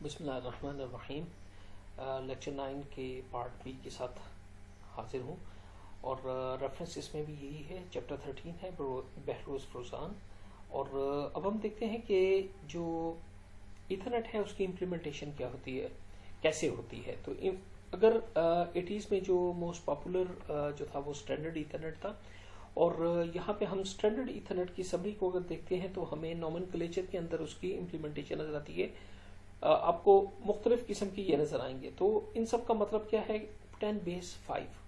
बिस्मिल्लाहिर्रहमानिर्रहीम। लेक्चर 9 के part B के साथ हाजिर हूँ और रेफरेंस इसमें भी यही है, चैप्टर 13 है बहरोज़ फुरसान। और अब हम देखते हैं कि जो इथरनेट है उसकी इम्प्लीमेंटेशन क्या होती है, कैसे होती है। तो अगर 80s में जो मोस्ट पॉपुलर जो था वो स्टैंडर्ड इथरनेट था, और यहाँ पे हम स्टैंडर्ड इथरनेट की समरी को अगर देखते हैं तो हमें नॉमेनक्लेचर के अंदर उसकी इम्प्लीमेंटेशन नजर आती है। आपको मुख्तलिफ किस्म की ये नजर आएंगे। तो इन सब का मतलब क्या है? 10 base 5,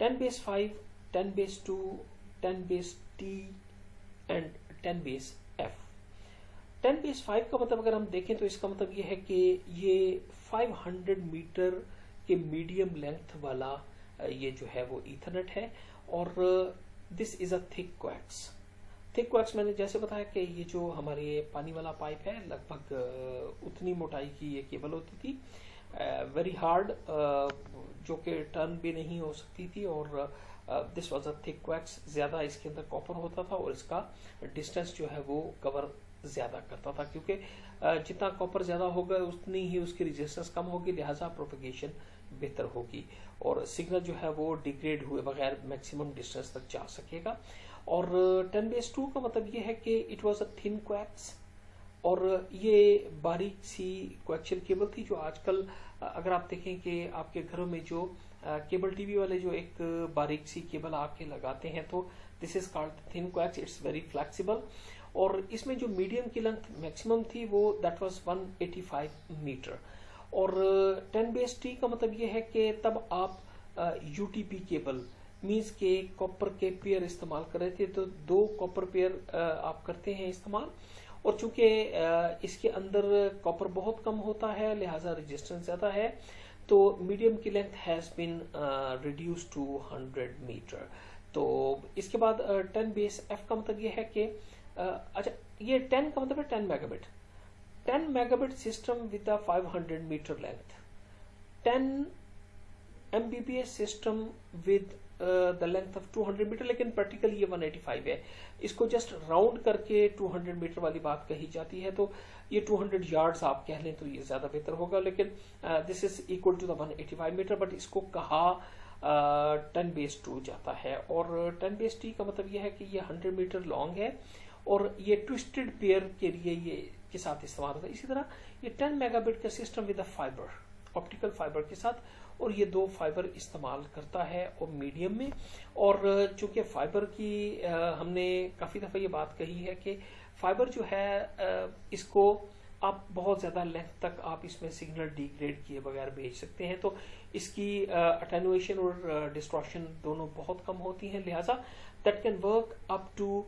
10 base 5, 10 base 2, 10 base T and 10 base F. 10 base 5 का मतलब अगर हम देखें तो इसका मतलब ये है कि ये 500 मीटर के मीडियम लेंथ वाला ये जो है वो ईथरनेट है। और this is a thick coax. Thick coax मैंने जैसे बताया कि ये जो हमारे पानी वाला पाइप है, लगभग उतनी मोटाई की ये केबल होती थी, वेरी हार्ड, जो कि टर्न भी नहीं हो सकती थी। और this was a thick coax. ज्यादा इसके अंदर कॉपर होता था और इसका डिस्टेंस जो है वो कवर ज्यादा करता था, क्योंकि जितना कॉपर ज्यादा होगा उतनी ही उसकी रेजिस्टेंस कम होगी, लिहाजा प्रोपेगेशन बेहतर होगी और सिग्नल जो है वो डिग्रेड हुए बगैर मैक्सिमम डिस्टेंस तक जा सकेगा। और 10 बेस 2 का मतलब ये है कि it was a thin coax, और ये बारीक सी कोएक्शियल केबल थी जो आजकल अगर आप देखें कि आपके घरों में जो केबल टीवी वाले जो एक बारीक सी केबल आके लगाते हैं, तो this is called thin coax. It's very flexible. और इसमें जो मीडियम की लेंथ मैक्सिमम थी वो दैट वाज 185 मीटर। और 10 बेस टी का मतलब ये है कि तब आप यूटीपी केबल मीन्स के कॉपर के पेयर इस्तेमाल कर रहे थे, तो 2 कॉपर पेयर आप करते हैं इस्तेमाल। और चूंकि इसके अंदर कॉपर बहुत कम होता है, लिहाजा रेजिस्टेंस ज्यादा है, तो मीडियम की length has been reduce to 100 metre. तो इसके बाद 10 बेस एफ का मतलब ये है कि अच्छा, ये 10 का मतलब है 10 megabit. 10 megabit system with a 500 meter length, 10 mbps system with the length of 200 metre, लेकिन प्रैक्टिकली ये 185 है। इसको जस्ट राउंड करके 200 मीटर वाली बात कही जाती है, तो ये 200 यार्ड्स आप कह लें तो ये ज्यादा बेहतर होगा, लेकिन this is equal to the 185 metre. But इसको कहा 10 बेस 2 जाता है। और 10 बेस टी का मतलब ये है कि ये 100 मीटर लॉन्ग है और ये ट्विस्टेड पेयर के लिए ये के साथ इस्तेमाल होता है। इसी तरह ये 10 मेगाबिट का system with fibre, optical fibre के साथ, और ये 2 फाइबर इस्तेमाल करता है और मीडियम में। और चूंकि फाइबर की हमने काफी दफा ये बात कही है कि फाइबर जो है इसको आप बहुत ज्यादा लेंथ तक आप इसमें सिग्नल डिग्रेड किए बगैर भेज सकते हैं, तो इसकी अटेनुएशन और डिस्टॉर्शन दोनों बहुत कम होती हैं, लिहाजा that can work up to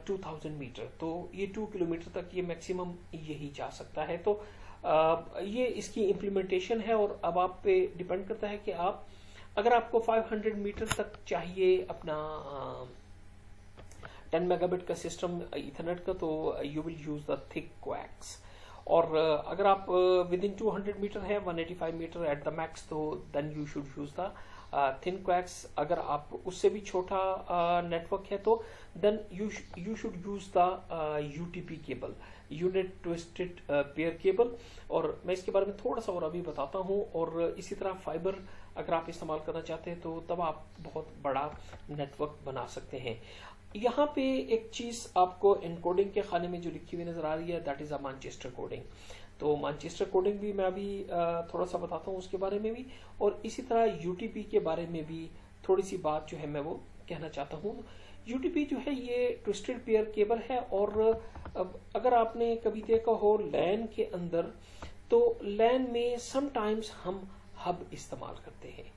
2000 metre. तो ये 2 किलोमीटर तक ये मैक्सिमम यही जा सकता है। तो ये इसकी इम्प्लीमेंटेशन है। और अब आप पे डिपेंड करता है कि आप अगर आपको 500 मीटर तक चाहिए अपना 10 मेगाबिट का सिस्टम इथरनेट का, तो you will use the thick coax. और अगर आप विद इन 200 मीटर है, 185 मीटर एट द मैक्स, तो then you should use the thin coax. अगर आप उससे भी छोटा नेटवर्क है तो then you should use the UTP cable, unit twisted pair cable. और मैं इसके बारे में थोड़ा सा और अभी बताता हूँ। और इसी तरह फाइबर अगर आप इस्तेमाल करना चाहते हैं तो तब आप बहुत बड़ा नेटवर्क बना सकते हैं। यहाँ पे एक चीज आपको एनकोडिंग के खाने में जो लिखी हुई नजर आ रही है, that is a Manchester coding. तो मैनचेस्टर कोडिंग भी मैं अभी थोड़ा सा बताता हूँ उसके बारे में भी, और इसी तरह यूटीपी के बारे में भी थोड़ी सी बात जो है मैं वो कहना चाहता हूँ। यूटीपी जो है ये ट्विस्टेड पेयर केबल है। और अगर आपने कभी देखा हो लैन के अंदर, तो लैन में समटाइम्स हम हब इस्तेमाल करते हैं।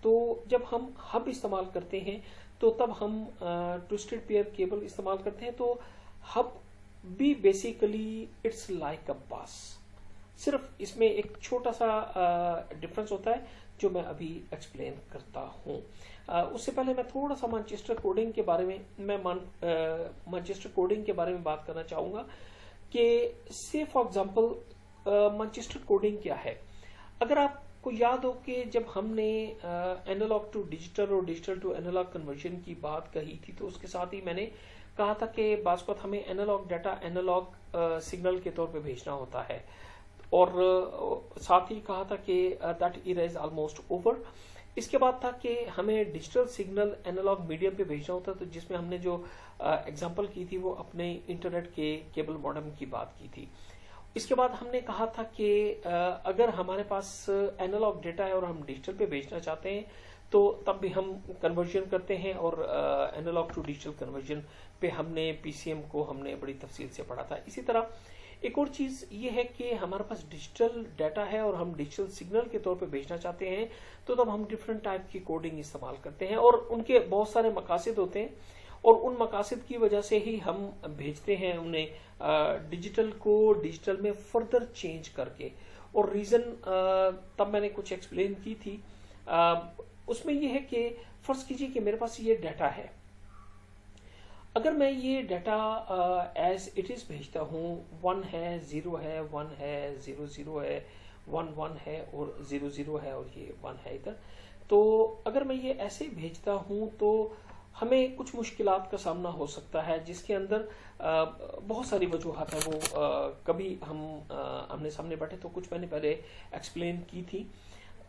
तो जब हम हब इस्तेमाल करते हैं तो तब हम ट्विस्टेड पेयर केबल इस्तेमाल करते हैं। तो हब भी बेसिकली इट्स लाइक अ बस, सिर्फ इसमें एक छोटा सा डिफरेंस होता है जो मैं अभी एक्सप्लेन करता हूँ। उससे पहले मैं थोड़ा सा मैनचेस्टर कोडिंग के बारे में मैनचेस्टर कोडिंग के बारे में बात करना चाहूंगा कि से फॉर एग्जांपल मैनचेस्टर कोडिंग क्या है। अगर आपको याद हो कि जब हमने एनालॉग टू डिजिटल और डिजिटल टू एनालॉग कन्वर्जन की बात कही थी, तो उसके साथ ही मैंने कहा था कि बाज़ वक़्त हमें एनालॉग डाटा एनालॉग सिग्नल के तौर पे भेजना होता है। और साथ ही कहा था कि that era is almost over. इसके बाद था कि हमें डिजिटल सिग्नल एनालॉग मीडियम पे भेजना होता, तो जिसमें हमने जो एग्जांपल की थी वो अपने इंटरनेट के केबल मॉडेम की बात की थी। इसके बाद हमने कहा था कि अगर हमारे पास एनालॉग डेटा है और हम डिजिटल पे भेजना चाहते हैं तो तब भी हम कन्वर्जन करते हैं, और एनालॉग टू डिजिटल कन्वर्जन पे हमने पीसीएम को हमने बड़ी तफसील से पढ़ा था। इसी तरह एक और चीज ये है कि हमारे पास डिजिटल डाटा है और हम डिजिटल सिग्नल के तौर पे भेजना चाहते हैं, तो तब हम डिफरेंट टाइप की कोडिंग इस्तेमाल करते हैं, और उनके बहुत सारे मकासद होते हैं, और उन मकासद की वजह से ही हम भेजते हैं उन्हें डिजिटल को डिजिटल में फर्दर चेंज करके। और रीजन तब मैंने कुछ एक्सप्लेन की थी, उसमें यह है कि फर्ज कीजिए कि मेरे पास ये डाटा है, अगर मैं ये डाटा एज इट इज भेजता हूँ, 1 है, 0 है, 1 है, 0 0 है, 1 1 है और 0 0 है और ये 1 है इधर, तो अगर मैं ये ऐसे भेजता हूँ तो हमें कुछ मुश्किलात का सामना हो सकता है, जिसके अंदर बहुत सारी वजूहत है। वो कभी हम आमने सामने बैठे तो कुछ मैंने पहले एक्सप्लेन की थी,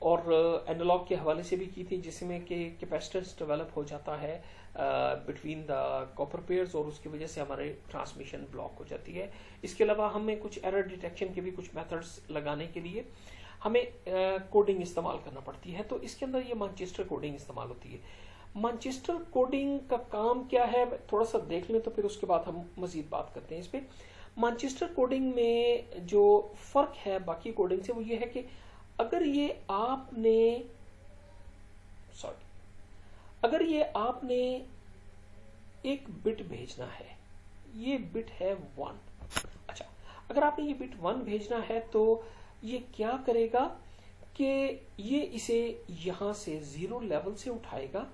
और एनालॉग के हवाले से भी की थी, जिसमें कि कैपेसिटेंस डेवलप हो जाता है बिटवीन द कॉपर पेयर्स, और उसकी वजह से हमारे ट्रांसमिशन ब्लॉक हो जाती है। इसके अलावा हमें कुछ एरर डिटेक्शन के भी कुछ मेथड्स लगाने के लिए हमें कोडिंग इस्तेमाल करना पड़ती है, तो इसके अंदर ये मैनचेस्टर कोडिंग इस्तेमाल होती है। मैनचेस्टर कोडिंग का काम क्या है, थोड़ा सा देख लें तो फिर उसके बाद हम मजीद बात करते हैं इस पे। मैनचेस्टर कोडिंग में जो फर्क है बाकी कोडिंग से वो ये है कि अगर ये आपने एक बिट भेजना है, ये बिट है 1। अच्छा, अगर आपने ये बिट 1 भेजना है तो ये क्या करेगा कि ये इसे यहां से 0 लेवल से उठाएगा,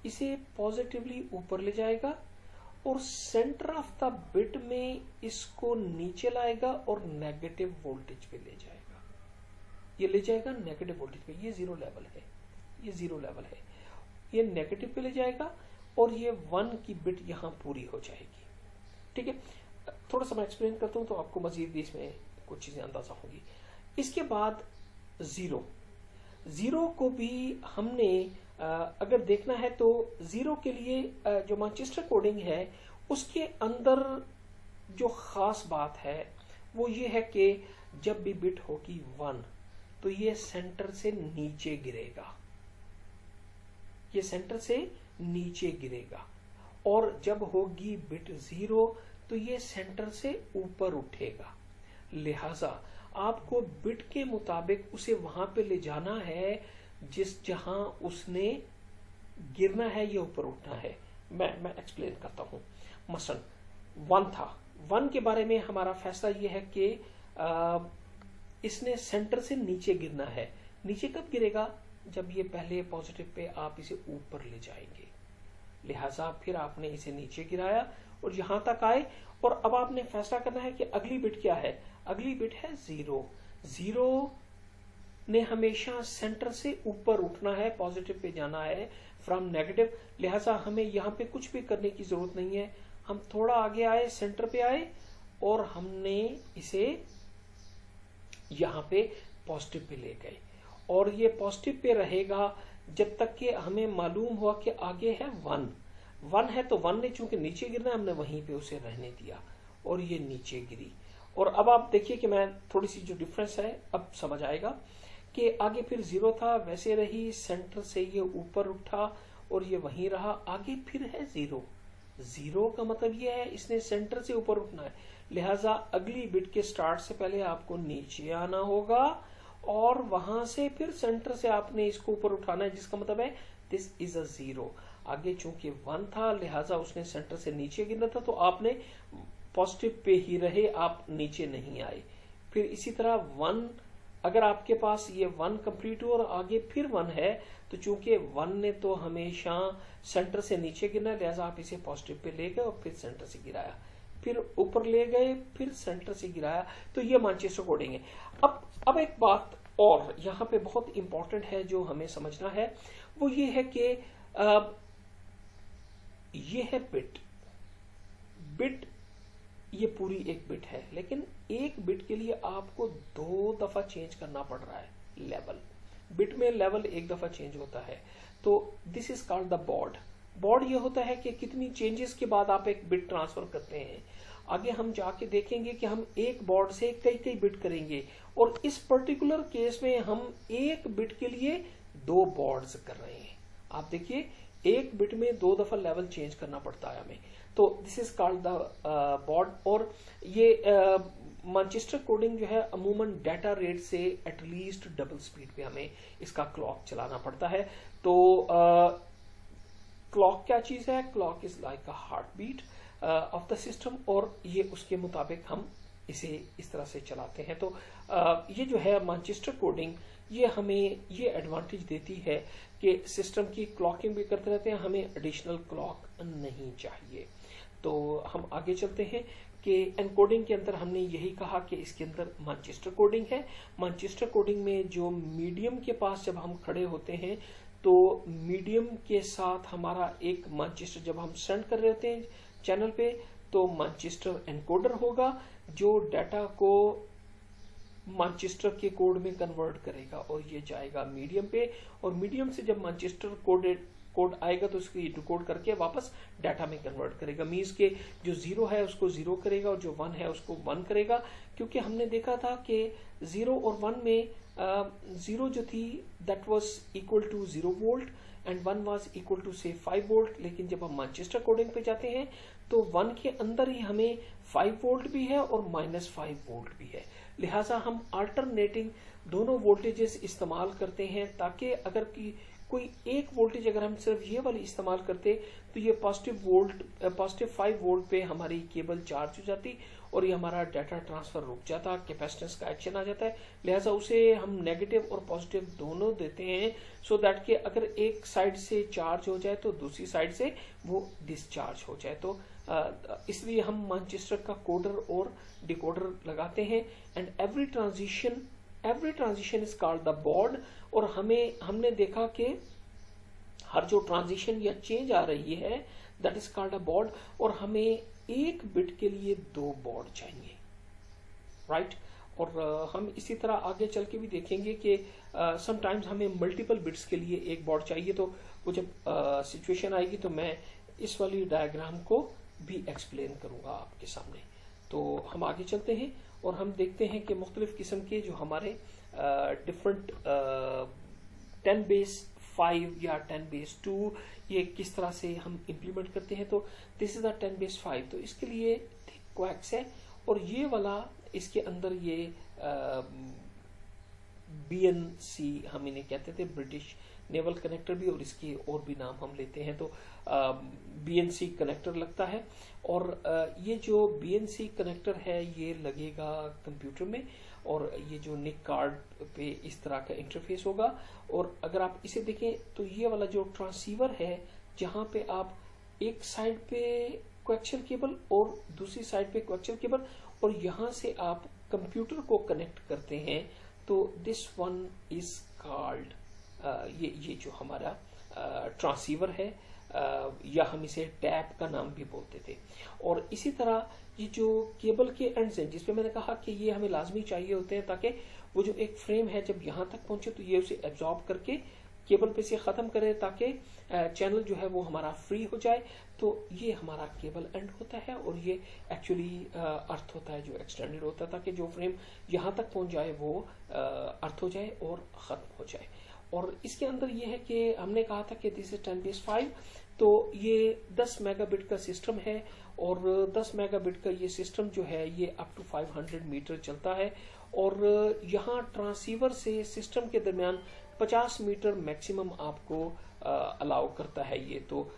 इसे पॉजिटिवली ऊपर ले जाएगा और सेंटर ऑफ द बिट में इसको नीचे लाएगा और नेगेटिव वोल्टेज पे ले जाएगा। ये ले जाएगा नेगेटिव वोल्टेज पे, ये 0 लेवल है, ये 0 लेवल है, ये नेगेटिव पे ले जाएगा और ये 1 की बिट यहां पूरी हो जाएगी। ठीक है, थोड़ा सा मैं एक्सप्लेन करता हूं तो आपको मजीद भी इसमें कुछ चीजें अंदाजा होंगी। इसके बाद 0 को भी हमने अगर देखना है तो 0 के लिए जो मैनचेस्टर कोडिंग है उसके अंदर जो खास बात है वो ये है कि जब भी बिट होगी 1 तो ये सेंटर से नीचे गिरेगा, ये सेंटर से नीचे गिरेगा, और जब होगी बिट 0 तो ये सेंटर से ऊपर उठेगा। लिहाजा आपको बिट के मुताबिक उसे वहां पे ले जाना है जहां उसने गिरना है या ऊपर उठना है। मैं एक्सप्लेन करता हूं। मसलन 1 था, 1 के बारे में हमारा फैसला यह है कि इसने सेंटर से नीचे गिरना है। नीचे कब गिरेगा, जब ये पहले पॉजिटिव पे आप इसे ऊपर ले जाएंगे। लिहाजा फिर आपने इसे नीचे गिराया और यहां तक आए, और अब आपने फैसला करना है कि अगली बिट क्या है। अगली बिट है 0। 0 ने हमेशा सेंटर से ऊपर उठना है, पॉजिटिव पे जाना है फ्रॉम नेगेटिव। लिहाजा हमें यहाँ पे कुछ भी करने की जरूरत नहीं है। हम थोड़ा आगे आए, सेंटर पे आए और हमने इसे यहाँ पे पॉजिटिव पे ले गए, और ये पॉजिटिव पे रहेगा जब तक कि हमें मालूम हुआ कि आगे है 1 है, तो 1 ने चूंकि नीचे गिरना, हमने वहीं पे उसे रहने दिया और ये नीचे गिरी। और अब आप देखिए कि मैं थोड़ी सी जो डिफरेंस है अब समझ आएगा कि आगे फिर 0 था, वैसे रही, सेंटर से ये ऊपर उठा और ये वहीं रहा। आगे फिर है 0 का मतलब ये है इसने सेंटर से ऊपर उठना है। लिहाजा अगली बिट के स्टार्ट से पहले आपको नीचे आना होगा और वहां से फिर सेंटर से आपने इसको ऊपर उठाना है, जिसका मतलब है दिस इज अ 0। आगे चूंकि 1 था लिहाजा उसने सेंटर से नीचे गिरना था, तो आपने पॉजिटिव पे ही रहे, आप नीचे नहीं आए। फिर इसी तरह 1, अगर आपके पास ये 1 कंप्लीट हो और आगे फिर 1 है, तो चूंकि 1 ने तो हमेशा सेंटर से नीचे गिरना, लिहाजा आप इसे पॉजिटिव पे ले गए और फिर सेंटर से गिराया, फिर ऊपर ले गए, फिर सेंटर से गिराया। तो ये मैनचेस्टर कोडिंग है। अब एक बात और यहाँ पे बहुत इंपॉर्टेंट है जो हमें समझना है, वो ये है कि ये है बिट ये पूरी एक बिट है, लेकिन एक बिट के लिए आपको 2 दफा चेंज करना पड़ रहा है लेवल। बिट में लेवल एक दफा चेंज होता है, तो this is called the baud. Baud ये होता है कि कितनी चेंजेस के बाद आप एक बिट ट्रांसफर करते हैं। आगे हम जाके देखेंगे कि हम एक बॉड से कई कई बिट करेंगे, और इस पर्टिकुलर केस में हम एक बिट के लिए 2 बॉड्स कर रहे हैं। आप देखिए, एक बिट में 2 दफा लेवल चेंज करना पड़ता है हमें, तो this is called the baud. और ये मैनचेस्टर कोडिंग जो है अमूमन डाटा रेट से एटलीस्ट डबल स्पीड पे हमें इसका क्लॉक चलाना पड़ता है। तो क्लॉक क्या चीज है? Clock is like a heart beat of the system, और ये उसके मुताबिक हम इसे इस तरह से चलाते हैं। तो ये जो है मैनचेस्टर कोडिंग, ये हमें ये एडवांटेज देती है कि सिस्टम की क्लॉकिंग भी करते रहते हैं, हमें एडिशनल क्लॉक नहीं चाहिए। तो हम आगे चलते हैं कि एनकोडिंग के अंदर हमने यही कहा कि इसके अंदर मैनचेस्टर कोडिंग है। मैनचेस्टर कोडिंग में जो मीडियम के पास जब हम खड़े होते हैं, तो मीडियम के साथ हमारा एक मैनचेस्टर जब हम सेंड कर रहे होते हैं चैनल पे, तो मैनचेस्टर एनकोडर होगा जो डाटा को मैनचेस्टर के कोड में कन्वर्ट करेगा, और ये जाएगा मीडियम पे, और मीडियम से जब मैनचेस्टर कोड आएगा तो उसको डिकोड करके वापस डाटा में कन्वर्ट करेगा। मीन्स के जो 0 है उसको 0 करेगा, और जो 1 है उसको 1 करेगा। क्योंकि हमने देखा था कि 0 और 1 में 0 जो थी that was equal to 0 volt and 1 was equal to से 5 वोल्ट। लेकिन जब हम मैनचेस्टर कोडिंग पे जाते हैं तो 1 के अंदर ही हमें 5 वोल्ट भी है और -5 वोल्ट भी है। लिहाजा हम अल्टरनेटिंग दोनों वोल्टेजेस इस्तेमाल करते हैं, ताकि अगर की कोई एक वोल्टेज अगर हम सिर्फ ये वाली इस्तेमाल करते तो ये पॉजिटिव 5 वोल्ट पे हमारी केबल चार्ज हो जाती और ये हमारा डाटा ट्रांसफर रुक जाता, कैपेसिटेंस का एक्शन आ जाता है। लिहाजा उसे हम नेगेटिव और पॉजिटिव दोनों देते हैं, सो दैट कि अगर एक साइड से चार्ज हो जाए तो दूसरी साइड से वो डिस्चार्ज हो जाए। तो इसलिए हम मैनचेस्टर का कोडर और डिकोडर लगाते हैं, and every transition is called the baud. और हमने देखा कि हर जो ट्रांजिशन या चेंज आ रही है that is called a baud, और हमें एक बिट के लिए 2 बॉड चाहिए, राइट। और हम इसी तरह आगे चल के भी देखेंगे कि समटाइम्स हमें मल्टीपल बिट्स के लिए एक बॉड चाहिए। तो वो जब सिचुएशन आएगी तो मैं इस वाली डायग्राम को भी एक्सप्लेन करूंगा आपके सामने। तो हम आगे चलते हैं और हम देखते हैं कि मुख्तलिफ किस्म के जो हमारे डिफरेंट 10 बेस 5 या 10 बेस 2 ये किस तरह से हम इम्प्लीमेंट करते हैं। तो दिस इज द 10 बेस 5। तो इसके लिए कोएक्स है, और ये वाला इसके अंदर ये BNC हम इन्हें कहते थे, ब्रिटिश नेवल कनेक्टर भी, और इसके और भी नाम हम लेते हैं। तो BNC कनेक्टर लगता है, और ये जो BNC कनेक्टर है ये लगेगा कंप्यूटर में, और ये जो निक कार्ड पे इस तरह का इंटरफेस होगा। और अगर आप इसे देखें तो ये वाला जो ट्रांसीवर है, जहां पे आप एक साइड पे कोएक्सियल केबल और दूसरी साइड पे कोएक्सियल केबल, और यहां से आप कंप्यूटर को कनेक्ट करते हैं, तो दिस वन इज कॉल्ड ये जो हमारा ट्रांसीवर है, या हम इसे टैप का नाम भी बोलते थे। और इसी तरह ये जो केबल के एंड्स हैं, जिसपे मैंने कहा कि ये हमें लाजमी चाहिए होते हैं, ताकि वो जो एक फ्रेम है जब यहाँ तक पहुंचे तो ये उसे एब्जॉर्ब करके केबल पे से खत्म करे, ताकि चैनल जो है वो हमारा फ्री हो जाए। तो ये हमारा केबल एंड होता है, और ये एक्चुअली अर्थ होता है जो एक्सटेंडेड होता है, ताकि जो फ्रेम यहाँ तक पहुंच जाए वो अर्थ हो जाए और खत्म हो जाए। और इसके अंदर ये है कि हमने कहा था कि दिस इज 10 बेस 5, तो ये 10 मेगाबिट का सिस्टम है, और 10 मेगाबिट का ये सिस्टम जो है ये अप टू 500 मीटर चलता है, और यहाँ ट्रांसीवर से सिस्टम के दरमियान 50 मीटर मैक्सिमम आपको अलाउ करता है ये। तो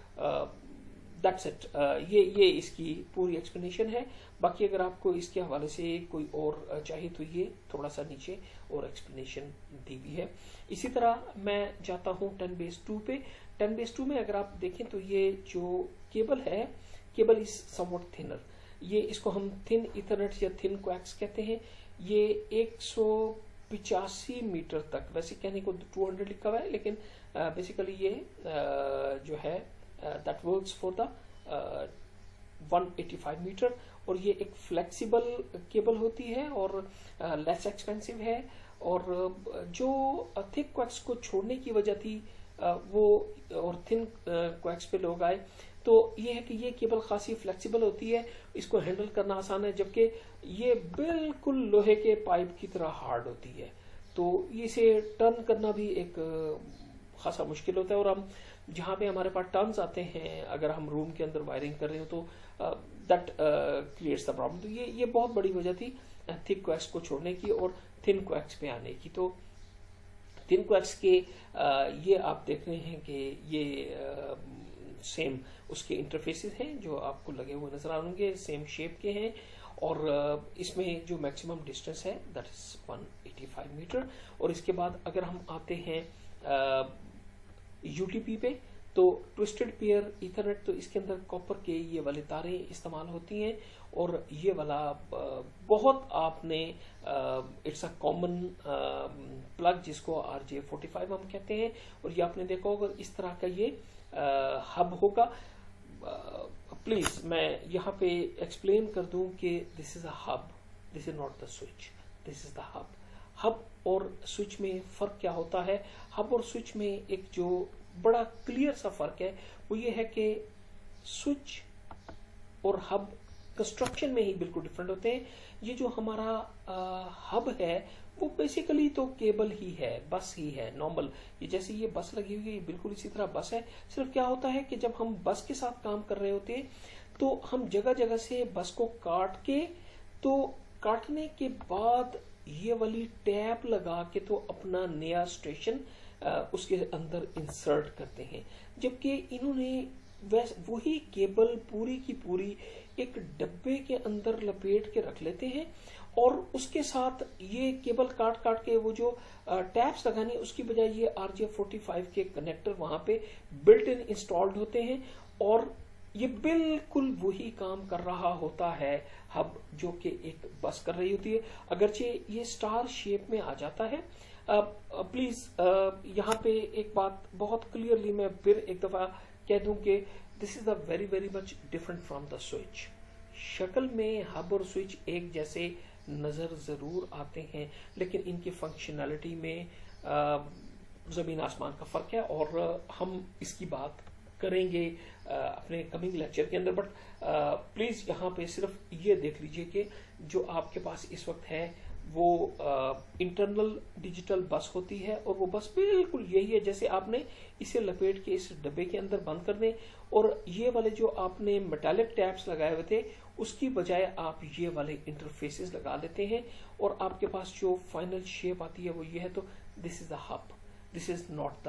दैट्स इट, ये इसकी पूरी एक्सप्लेनेशन है। बाकी अगर आपको इसके हवाले से कोई और चाहिए तो ये थोड़ा सा नीचे और एक्सप्लेनेशन दी हुई है। इसी तरह मैं जाता हूँ 10 बेस 2 पे। 10 बेस 2 में अगर आप देखें तो ये जो केबल है, केबल इज समवट थिनर। ये इसको हम थिन इथरनेट या थिन कोएक्स कहते हैं। ये 185 मीटर तक, वैसे कहने को 200 लिखा हुआ है, लेकिन बेसिकली ये जो है that works for the 185 metre, और ये एक फ्लेक्सिबल केबल होती है और लेस एक्सपेंसिव है। और जो थिक कोएक्स को छोड़ने की वजह थी वो, और थिन कोएक्स पे लोग आए, तो ये है कि ये केबल खासी फ्लेक्सिबल होती है, इसको हैंडल करना आसान है, जबकि ये बिल्कुल लोहे के पाइप की तरह हार्ड होती है, तो इसे टर्न करना भी एक खासा मुश्किल होता है। और हम जहाँ पे हमारे पास टर्न्स आते हैं, अगर हम रूम के अंदर वायरिंग कर रहे हो, तो दैट क्रिएट्स द प्रॉब्लम। तो ये बहुत बड़ी वजह थी थिक कोएक्स को छोड़ने की और थिन कोएक्स पे आने की। तो थिन कोएक्स के ये आप देख रहे हैं कि ये सेम उसके इंटरफेसेस हैं जो आपको लगे हुए नजर आएंगे, सेम शेप के हैं, और इसमें जो मैक्सिमम डिस्टेंस है दैट इज 185 मीटर। और इसके बाद अगर हम आते हैं यूटीपी पे, तो ट्विस्टेड पेयर ईथरनेट, तो इसके अंदर कॉपर के ये वाले तारें इस्तेमाल होती हैं, और ये वाला बहुत आपने इट्स अ कॉमन प्लग जिसको RJ45 हम कहते हैं, और ये आपने देखा होगा इस तरह का ये हब होगा। प्लीज मैं यहाँ पे एक्सप्लेन कर दूं कि this is a hub, this is not the switch, this is the hub. Hub और स्विच में फर्क क्या होता है? हब और स्विच में एक जो बड़ा क्लियर सा फर्क है वो ये है कि स्विच और हब कंस्ट्रक्शन में ही बिल्कुल डिफरेंट होते हैं। ये जो हमारा हब है वो बेसिकली तो केबल ही है, बस ही है नॉर्मल। ये जैसे ये बस लगी हुई है, ये बिल्कुल इसी तरह बस है। सिर्फ क्या होता है कि जब हम बस के साथ काम कर रहे होते हैं तो हम जगह जगह से बस को काट के, तो काटने के बाद ये वाली टैप लगा के तो अपना नया स्टेशन उसके अंदर इंसर्ट करते हैं, जबकि इन्होंने वही केबल पूरी की पूरी एक डब्बे के अंदर लपेट के रख लेते हैं, और उसके साथ ये केबल काट काट के वो जो टैप्स लगानी उसकी बजाय ये RJ45 के कनेक्टर वहां पे बिल्ट इन इंस्टॉल्ड होते हैं, और ये बिल्कुल वही काम कर रहा होता है हब जो कि एक बस कर रही होती है, अगरचे ये स्टार शेप में आ जाता है। प्लीज यहाँ पे एक बात बहुत क्लियरली मैं फिर एक दफा कह दूं कि this is the very very much different from the switch. शक्ल में हब और स्विच एक जैसे नजर जरूर आते हैं, लेकिन इनकी फंक्शनैलिटी में जमीन आसमान का फर्क है, और हम इसकी बात करेंगे अपने कमिंग लेक्चर के अंदर। बट प्लीज यहाँ पे सिर्फ ये देख लीजिए कि जो आपके पास इस वक्त है वो इंटरनल डिजिटल बस होती है, और वो बस बिल्कुल यही है जैसे आपने इसे लपेट के इस डब्बे के अंदर बंद कर दें, और ये वाले जो आपने मेटालिक टैप्स लगाए हुए थे उसकी बजाय आप ये वाले इंटरफेसेस लगा लेते हैं, और आपके पास जो फाइनल शेप आती है वो ये है। तो this is the hub, this is not the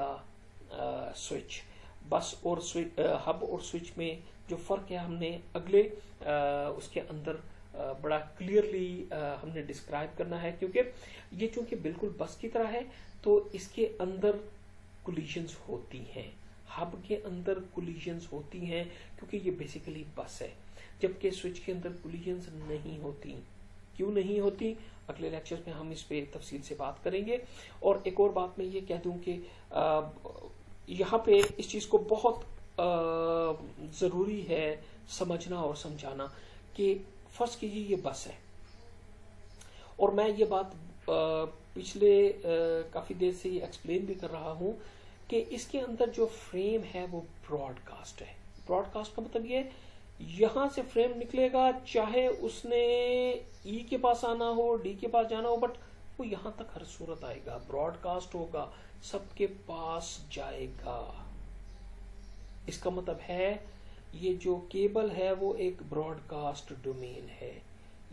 switch. बस और हब और स्विच में जो फर्क है हमने अगले उसके अंदर बड़ा क्लियरली हमने डिस्क्राइब करना है, क्योंकि ये चूंकि बिल्कुल बस की तरह है तो इसके अंदर कोलिजन्स होती हैं, हब के अंदर कोलिजन्स होती हैं क्योंकि ये बेसिकली बस है, जबकि स्विच के अंदर कोलिजन्स नहीं होती। क्यों नहीं होती? अगले लेक्चर में हम इस पे तफसील से बात करेंगे। और एक और बात मैं ये कह दूं कि यहाँ पे इस चीज को बहुत जरूरी है समझना और समझाना कि फर्स्ट कीजिए ये बस है, और मैं ये बात पिछले काफी देर से एक्सप्लेन भी कर रहा हूं कि इसके अंदर जो फ्रेम है वो ब्रॉडकास्ट है। ब्रॉडकास्ट का मतलब ये यहां से फ्रेम निकलेगा, चाहे उसने ई के पास आना हो, डी के पास जाना हो, बट वो यहां तक हर सूरत आएगा, ब्रॉडकास्ट होगा, सबके पास जाएगा। इसका मतलब है ये जो केबल है वो एक ब्रॉडकास्ट डोमेन है,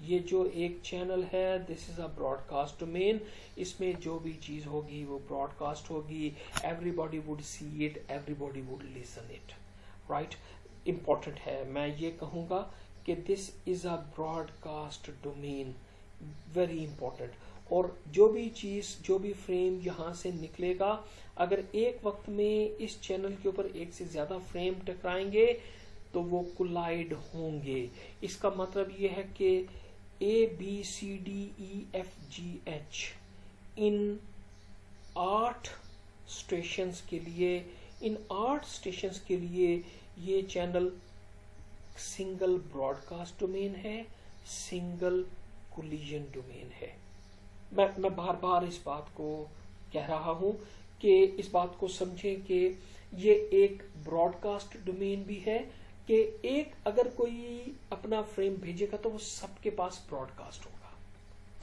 ये जो एक चैनल है this is a broadcast domain, इसमें जो भी चीज होगी वो ब्रॉडकास्ट होगी, everybody would see it, everybody would listen it, right. Important है, मैं ये कहूंगा कि this is a broadcast domain, very important. और जो भी चीज, जो भी फ्रेम यहां से निकलेगा, अगर एक वक्त में इस चैनल के ऊपर एक से ज्यादा फ्रेम टकराएंगे तो वो कोलाइड होंगे। इसका मतलब ये है कि ABCDEFGH इन 8 स्टेशंस के लिए, इन 8 स्टेशंस के लिए ये चैनल सिंगल ब्रॉडकास्ट डोमेन है, सिंगल कोलिजन डोमेन है। मैं बार बार इस बात को कह रहा हूं कि इस बात को समझें कि ये एक ब्रॉडकास्ट डोमेन भी है कि एक अगर कोई अपना फ्रेम भेजेगा तो वो सबके पास ब्रॉडकास्ट होगा,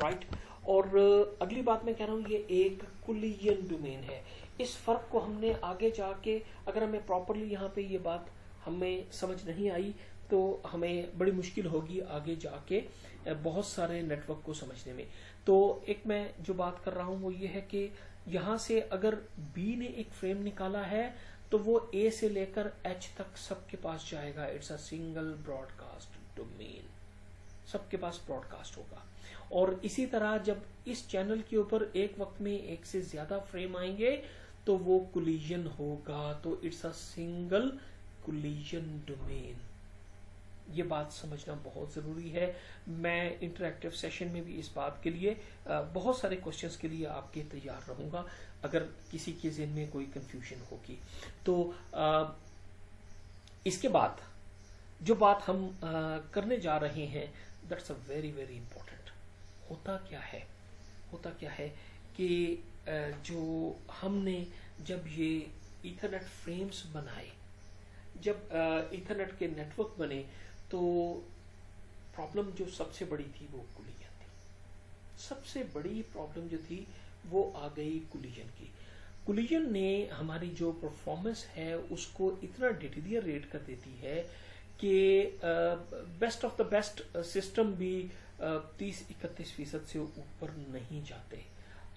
राइट। और अगली बात मैं कह रहा हूं ये एक कोलिजन डोमेन है। इस फर्क को हमने आगे जाके, अगर हमें प्रॉपरली यहाँ पे ये बात हमें समझ नहीं आई तो हमें बड़ी मुश्किल होगी आगे जाके बहुत सारे नेटवर्क को समझने में। तो एक मैं जो बात कर रहा हूं वो ये है कि यहां से अगर बी ने एक फ्रेम निकाला है तो वो ए से लेकर एच तक सबके पास जाएगा। It's a single broadcast domain, सबके पास ब्रॉडकास्ट होगा। और इसी तरह जब इस चैनल के ऊपर एक वक्त में एक से ज्यादा फ्रेम आएंगे तो वो कोलिजन होगा। तो it's a single collision domain. ये बात समझना बहुत जरूरी है। मैं इंटरैक्टिव सेशन में भी इस बात के लिए बहुत सारे क्वेश्चंस के लिए आपके तैयार रहूंगा अगर किसी के ज़हन में कोई कंफ्यूजन होगी। तो इसके बाद जो बात हम करने जा रहे हैं that's a very very important. होता क्या है कि जो हमने जब ये ईथरनेट फ्रेम्स बनाए, जब ईथरनेट के नेटवर्क बने तो प्रॉब्लम जो सबसे बड़ी थी वो कोलिजन थी। सबसे बड़ी प्रॉब्लम जो थी वो आ गई कोलिजन की। कोलिजन ने हमारी जो परफॉर्मेंस है उसको इतना डिटीरियरेट कर देती है कि best of the best system भी 30-31% से ऊपर नहीं जाते।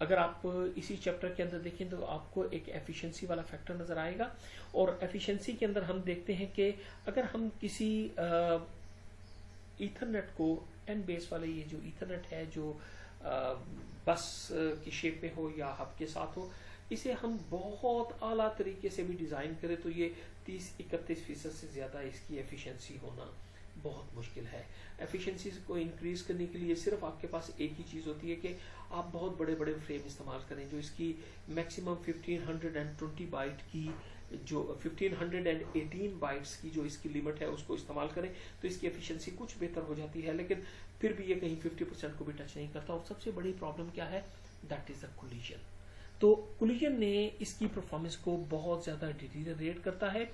अगर आप इसी चैप्टर के अंदर देखें तो आपको एक एफिशिएंसी वाला फैक्टर नजर आएगा। और एफिशिएंसी के अंदर हम देखते हैं कि अगर हम किसी ईथरनेट को 10 बेस वाले ये जो ईथरनेट है जो बस की शेप में हो या हब के साथ हो, इसे हम बहुत आला तरीके से भी डिजाइन करें तो ये 30-31% से ज्यादा इसकी एफिशिएंसी होना बहुत मुश्किल है। एफिशिएंसी को इंक्रीज करने के लिए सिर्फ आपके पास एक ही चीज होती है कि आप बहुत बड़े बड़े फ्रेम इस्तेमाल करें जो इसकी मैक्सिमम 1520 बाइट की, जो 1518 बाइट्स की जो इसकी लिमिट है उसको इस्तेमाल करें तो इसकी एफिशिएंसी कुछ बेहतर हो जाती है। लेकिन फिर भी ये कहीं 50% को भी टच नहीं करता। और सबसे बड़ी प्रॉब्लम क्या है, दैट इज द कोलिजन। तो कोलिजन ने इसकी परफॉर्मेंस को बहुत ज्यादा डिटीरियरेट करता है।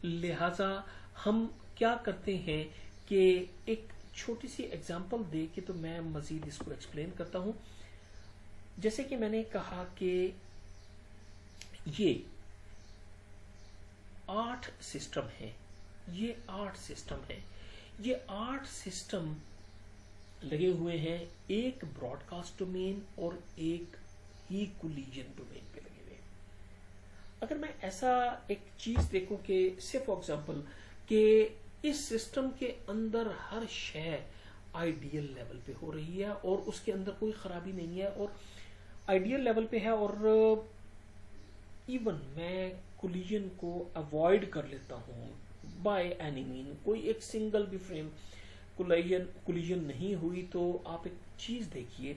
लिहाजा हम क्या करते हैं कि एक छोटी सी एग्जांपल दे के तो मैं मजीद इसको एक्सप्लेन करता हूं। जैसे कि मैंने कहा कि ये 8 सिस्टम है, ये 8 सिस्टम लगे हुए हैं एक ब्रॉडकास्ट डोमेन और एक ही कोलिजन डोमेन पे लगे हुए। अगर मैं ऐसा एक चीज देखूं कि से फॉर एग्जांपल कि इस सिस्टम के अंदर हर शय आइडियल लेवल पे हो रही है और उसके अंदर कोई खराबी नहीं है और आइडियल लेवल पे है, और इवन मैं कोलिजन को अवॉइड कर लेता हूं बाय एनी मीन, कोई एक सिंगल भी फ्रेम कोलिजन नहीं हुई तो आप एक चीज देखिए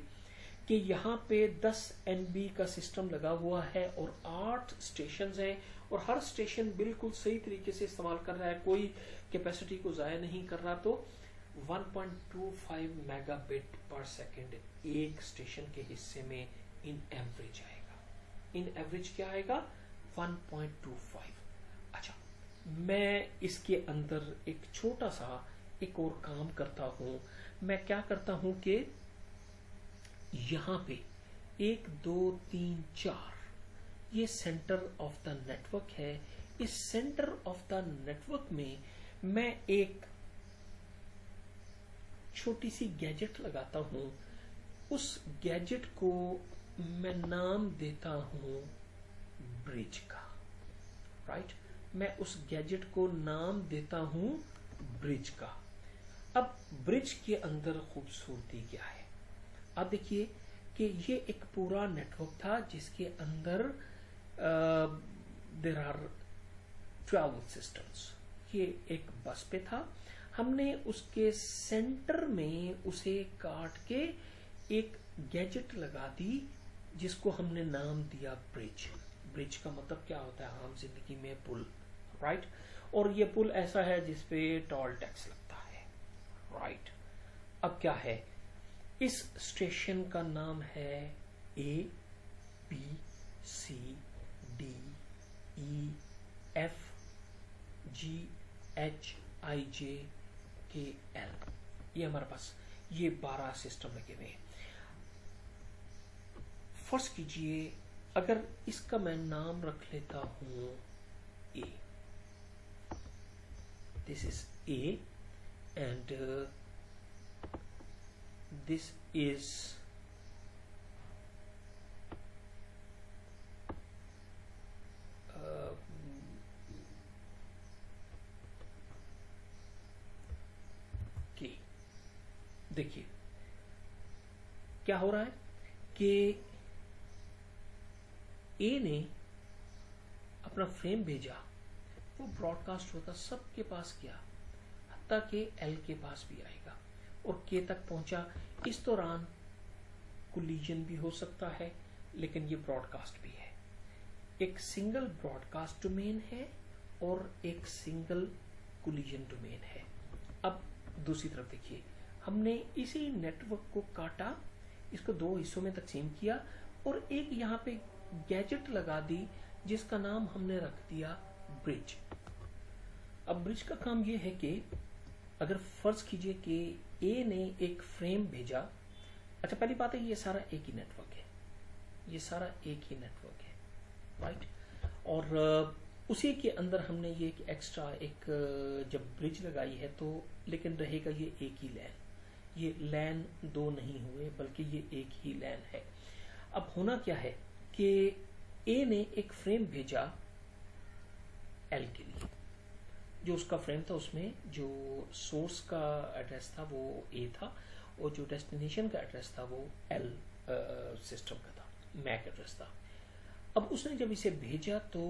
कि यहाँ पे 10 NB का सिस्टम लगा हुआ है और 8 स्टेशन हैं और हर स्टेशन बिल्कुल सही तरीके से इस्तेमाल कर रहा है, कोई कैपेसिटी को जाया नहीं कर रहा। तो 1.25 मेगाबिट पर सेकेंड एक स्टेशन के हिस्से में इन एवरेज आएगा। इन एवरेज क्या आएगा, 1.25। अच्छा, मैं इसके अंदर एक छोटा सा एक और काम करता हूं। मैं क्या करता हूं कि यहां पे 1 2 3 4 ये सेंटर ऑफ द नेटवर्क है। इस सेंटर ऑफ द नेटवर्क में मैं एक छोटी सी गैजेट लगाता हूं। उस गैजेट को मैं नाम देता हूं ब्रिज का, राइट। मैं उस गैजेट को नाम देता हूं ब्रिज का। अब ब्रिज के अंदर खूबसूरती क्या है, आप देखिए कि ये एक पूरा नेटवर्क था जिसके अंदर देयर आर 12 सिस्टम्स। ये एक बस पे था, हमने उसके सेंटर में उसे काट के एक गैजेट लगा दी जिसको हमने नाम दिया ब्रिज। ब्रिज का मतलब क्या होता है आम जिंदगी में, पुल, राइट। और ये पुल ऐसा है जिसपे टोल टैक्स लगता है, राइट। अब क्या है, इस स्टेशन का नाम है ABCDEFGHIJKL। ये हमारे पास ये 12 सिस्टम लगे हुए हैं। फर्स्ट कीजिए, अगर इसका मैं नाम रख लेता हूं A, this is A and this is K। देखिए क्या हो रहा है कि ए ने अपना फ्रेम भेजा, वो ब्रॉडकास्ट होता सबके पास गया, हत्ता के एल के पास भी आएगा और के तक पहुंचा। इस दौरान कोलिजन भी हो सकता है, लेकिन ये ब्रॉडकास्ट भी है। एक सिंगल ब्रॉडकास्ट डोमेन है और एक सिंगल कोलिजन डोमेन है। अब दूसरी तरफ देखिए, हमने इसी नेटवर्क को काटा, इसको दो हिस्सों में तकसीम किया और एक यहाँ पे गैजेट लगा दी जिसका नाम हमने रख दिया ब्रिज। अब ब्रिज का काम ये है कि अगर फर्ज कीजिए कि ए ने एक फ्रेम भेजा। अच्छा, पहली बात है ये सारा एक ही नेटवर्क है, ये सारा एक ही नेटवर्क है, राइट। और उसी के अंदर हमने ये एक एक्स्ट्रा एक जब ब्रिज लगाई है तो लेकिन रहेगा ये एक ही लैन। ये लैन दो नहीं हुए बल्कि ये एक ही लैन है। अब होना क्या है कि ए ने एक फ्रेम भेजा एल के लिए, जो उसका फ्रेम था उसमें जो सोर्स का एड्रेस था वो ए था और जो डेस्टिनेशन का एड्रेस था वो एल सिस्टम का था, मैक एड्रेस था। अब उसने जब इसे भेजा तो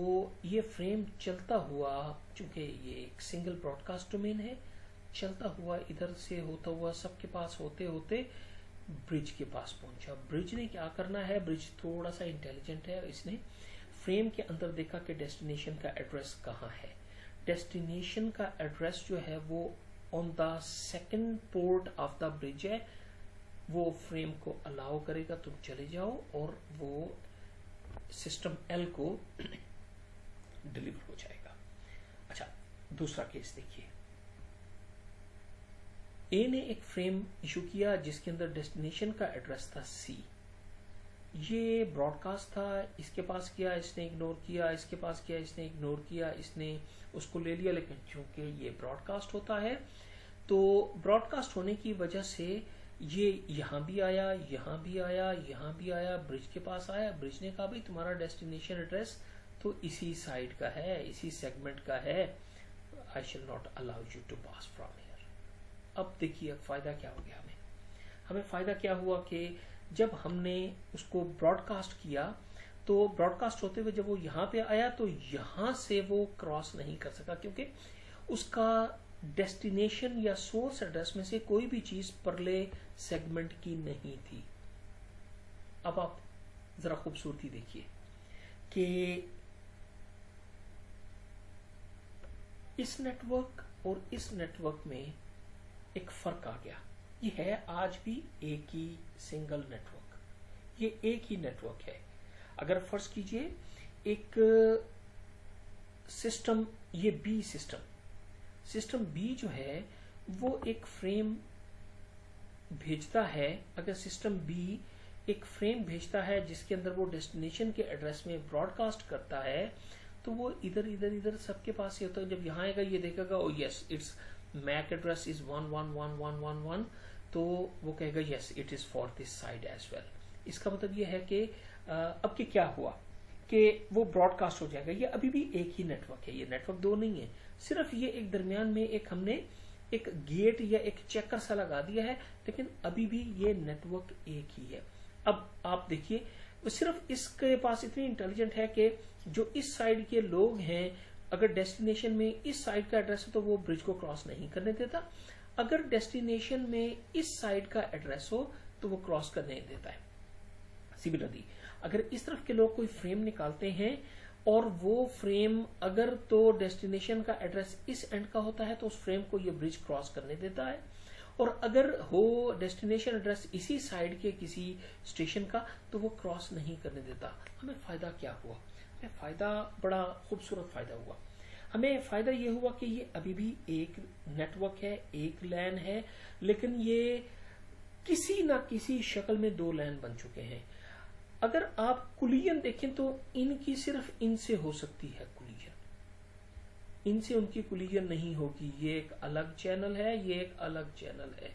ये फ्रेम चलता हुआ, चूंकि ये एक सिंगल ब्रॉडकास्ट डोमेन है, चलता हुआ इधर से होता हुआ सबके पास होते होते ब्रिज के पास पहुंचा। ब्रिज ने क्या करना है, ब्रिज थोड़ा सा इंटेलिजेंट है, इसने फ्रेम के अंदर देखा कि डेस्टिनेशन का एड्रेस कहाँ है। डेस्टिनेशन का एड्रेस जो है वो on the second port of the bridge है, वो फ्रेम को अलाउ करेगा तुम चले जाओ और वो सिस्टम एल को डिलीवर हो जाएगा। अच्छा, दूसरा केस देखिए, ए ने एक फ्रेम इशू किया जिसके अंदर डेस्टिनेशन का एड्रेस था सी। ये ब्रॉडकास्ट था, इसके पास किया, इसने इग्नोर किया, इसके पास किया, इसने इग्नोर किया, इसने उसको ले लिया। लेकिन चूंकि ये ब्रॉडकास्ट होता है तो ब्रॉडकास्ट होने की वजह से ये यहाँ भी आया, यहाँ भी आया, यहाँ भी आया, ब्रिज के पास आया। ब्रिज ने कहा भाई तुम्हारा डेस्टिनेशन एड्रेस तो इसी साइड का है, इसी सेगमेंट का है, I shall not allow you to pass from here. अब देखिए फायदा क्या हो गया, हमें फायदा क्या हुआ कि जब हमने उसको ब्रॉडकास्ट किया तो ब्रॉडकास्ट होते हुए जब वो यहाँ पे आया तो यहाँ से वो क्रॉस नहीं कर सका, क्योंकि उसका डेस्टिनेशन या सोर्स एड्रेस में से कोई भी चीज परले सेगमेंट की नहीं थी। अब आप जरा खूबसूरती देखिए कि इस नेटवर्क और इस नेटवर्क में एक फर्क आ गया। ये है आज भी एक ही सिंगल नेटवर्क, ये एक ही नेटवर्क है। अगर फर्ज कीजिए एक सिस्टम, ये बी सिस्टम बी जो है वो एक फ्रेम भेजता है। अगर सिस्टम बी एक फ्रेम भेजता है जिसके अंदर वो डेस्टिनेशन के एड्रेस में ब्रॉडकास्ट करता है तो वो इधर सबके पास ही होता है। जब यहाँ आएगा ये देखेगा oh yes it's MAC address is 1111111, तो वो कहेगा yes it is for this side as well. इसका मतलब ये है कि अब कि क्या हुआ कि वो ब्रॉडकास्ट हो जाएगा। ये अभी भी एक ही नेटवर्क है, ये नेटवर्क दो नहीं है, सिर्फ ये एक दरमियान में एक हमने एक गेट या एक चेकर सा लगा दिया है, लेकिन अभी भी ये नेटवर्क एक ही है। अब आप देखिए वो सिर्फ इसके पास इतनी इंटेलिजेंट है कि जो इस साइड के लोग हैं अगर डेस्टिनेशन में इस साइड का एड्रेस है तो वो ब्रिज को क्रॉस नहीं करने देता, अगर डेस्टिनेशन में इस साइड का एड्रेस हो तो वो क्रॉस करने देता है। सिमिलरली अगर इस तरफ के लोग कोई फ्रेम निकालते हैं और वो फ्रेम अगर तो डेस्टिनेशन का एड्रेस इस एंड का होता है तो उस फ्रेम को ये ब्रिज क्रॉस करने देता है, और अगर हो डेस्टिनेशन एड्रेस इसी साइड के किसी स्टेशन का तो वो क्रॉस नहीं करने देता। हमें फायदा क्या हुआ? हमें फायदा बड़ा खूबसूरत फायदा हुआ। हमें फायदा ये हुआ कि ये अभी भी एक नेटवर्क है, एक लैन है, लेकिन ये किसी ना किसी शक्ल में दो लैन बन चुके हैं। अगर आप कुलियन देखें तो इनकी सिर्फ इनसे हो सकती है कुलियन, इनसे उनकी कुलियन नहीं होगी। ये एक अलग चैनल है, ये एक अलग चैनल है।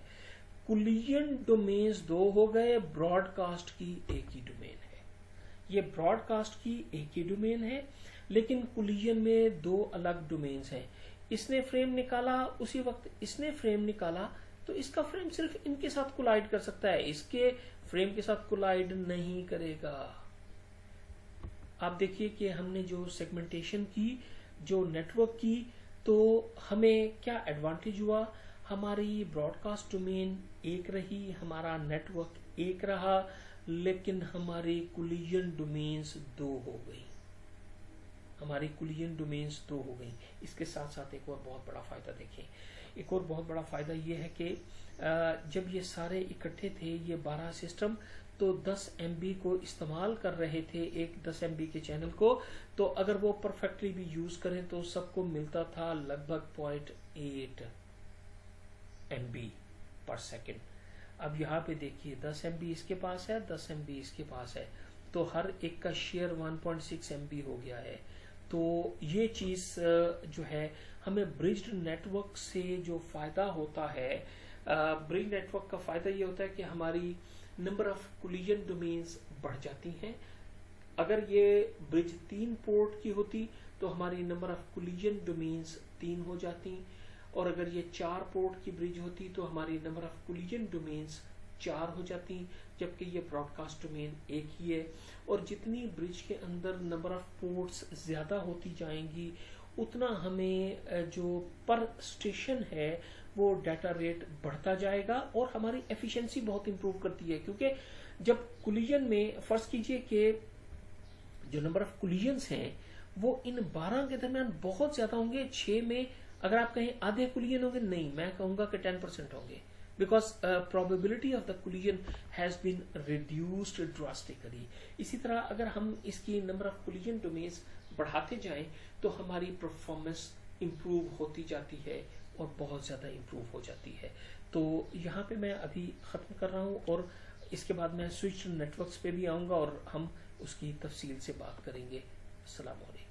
कुलियन डोमेन्स दो हो गए, ब्रॉडकास्ट की एक ही डोमेन है। ये ब्रॉडकास्ट की एक ही डोमेन है, लेकिन कुलियन में दो अलग डोमेन्स हैं। इसने फ्रेम निकाला, उसी वक्त इसने फ्रेम निकाला, तो इसका फ्रेम सिर्फ इनके साथ कोलाइड कर सकता है, इसके फ्रेम के साथ कोलाइड नहीं करेगा। आप देखिए कि हमने जो सेगमेंटेशन की, जो नेटवर्क की, तो हमें क्या एडवांटेज हुआ? हमारी ब्रॉडकास्ट डोमेन एक रही, हमारा नेटवर्क एक रहा, लेकिन हमारी कुलियन डोमेन्स दो हो गई। हमारी कुलियन डोमेन्स दो हो गई। इसके साथ साथ एक और बहुत बड़ा फायदा देखें। एक और बहुत बड़ा फायदा ये है कि जब ये सारे इकट्ठे थे, ये 12 सिस्टम तो 10 MB को इस्तेमाल कर रहे थे, एक 10 MB के चैनल को, तो अगर वो परफेक्टली भी यूज करें तो सबको मिलता था लगभग 0.8 MB पर सेकेंड। अब यहाँ पे देखिए 10 MB इसके पास है, 10 MB इसके पास है, तो हर एक का शेयर 1.6 MB हो गया है। तो ये चीज जो है हमें ब्रिज्ड नेटवर्क से जो फायदा होता है, ब्रिज नेटवर्क का फायदा ये होता है कि हमारी नंबर ऑफ कुलिजन डोमेन्स बढ़ जाती हैं। अगर ये ब्रिज 3 पोर्ट की होती तो हमारी नंबर ऑफ कुलिजन डोमेन्स 3 हो जाती, और अगर ये 4 पोर्ट की ब्रिज होती तो हमारी नंबर ऑफ कुलिजन डोमेन्स 4 हो जाती, जबकि ये ब्रॉडकास्ट डोमेन एक ही है। और जितनी ब्रिज के अंदर नंबर ऑफ पोर्ट्स ज्यादा होती जाएंगी, उतना हमें जो पर स्टेशन है वो डाटा रेट बढ़ता जाएगा, और हमारी एफिशिएंसी बहुत इंप्रूव करती है। क्योंकि जब कुलिजन में फर्ज कीजिए कि जो नंबर ऑफ कुलिजन्स हैं वो इन 12 के दरमियान बहुत ज्यादा होंगे। 6 में अगर आप कहें आधे कुलिजन होंगे, नहीं, मैं कहूंगा कि 10% होंगे, because probability of the collision has been reduced drastically। इसी तरह अगर हम इसकी नंबर ऑफ collision domains बढ़ाते जाएं तो हमारी परफॉर्मेंस इंप्रूव होती जाती है और बहुत ज़्यादा इंप्रूव हो जाती है। तो यहाँ पे मैं अभी ख़त्म कर रहा हूँ, और इसके बाद मैं स्विच नेटवर्क्स पे भी आऊँगा और हम उसकी तफसील से बात करेंगे। अस्सलाम वालेकुम।